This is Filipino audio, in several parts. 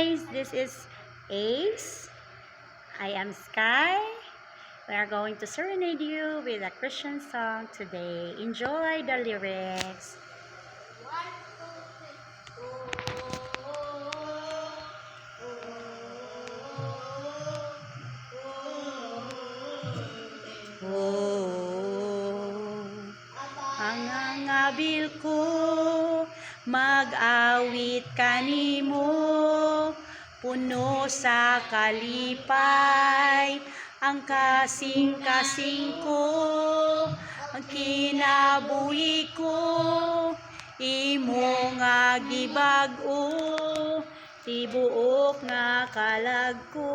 guys, this is Ace. I am Sky. We are going to serenade you with a Christian song today. Enjoy the lyrics. Ang angabil ko, mag-awit kanimo, puno sa kalipay, ang kasing-kasing ko, ang kinabuhi ko, imo nga gibag-o, tibuok nga kalag ko,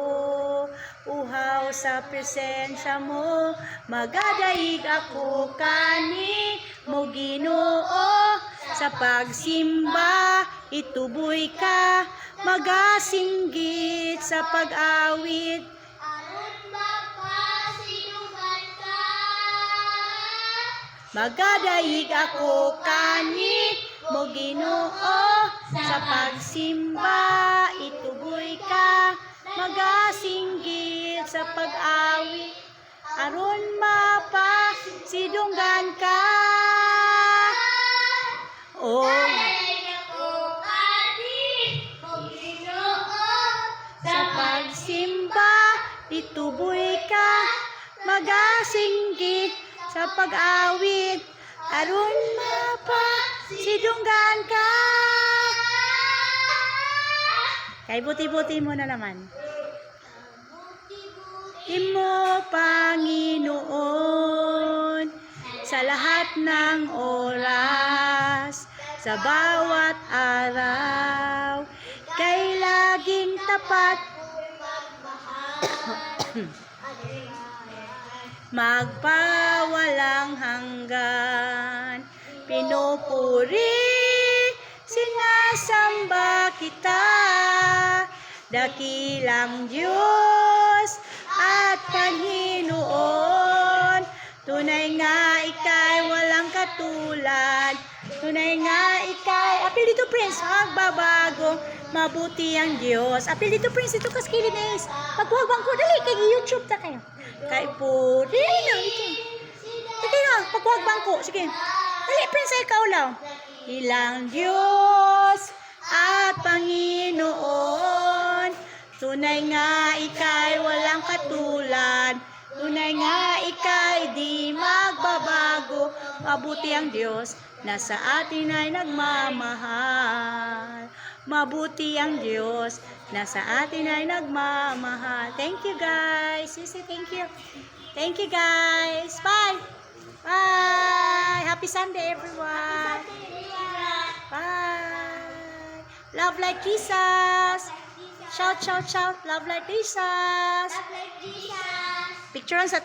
uhaw sa presensya mo, magadaig ako kani mo Ginoo, sa pagsimba ituboy ka, magasinggit sa pag-awit, aron mapasinugan ka. magadaig ako kani mo Ginoo, sa pagsimba ituboy ka, magasinggit sa pag-awit, aron mapasidunggan ka. Oh, sa pagsimba ituboy ka, magasinggit sa pag-awit, aron mapasidunggan ka. Kay buti-buti mo na naman. Imo Panginoon, sa lahat ng oras, sa bawat araw, kay laging tapat, magpawalang hanggan, pinupuri, sinasamba kita, dakilang Diyos at Panginoon, tunay nga ika'y walang katulad, tunay nga ika'y, apil dito Prince, magbabago, mabuti ang Diyos. Apil dito Prince, ito kas kilinis, paghuwag bangko, dali, kay YouTube ta kayo. Kay puri, na, ito. Sige nga, paghuwag bangko, sige. Dali Prince, ikaw lang. Ilang Diyos at Panginoon, tunay nga ika'y walang katulad, tunay nga ika'y di magbabago, mabuti ang Diyos na sa atin ay nagmamahal. Mabuti ang Diyos na sa atin ay nagmamahal. Thank you guys. Sisi, thank you. Thank you guys. Bye. Bye. Happy Sunday everyone. Bye. Love like Jesus. Shout, shout, shout. Love like Jesus. Love like Jesus. Picture sa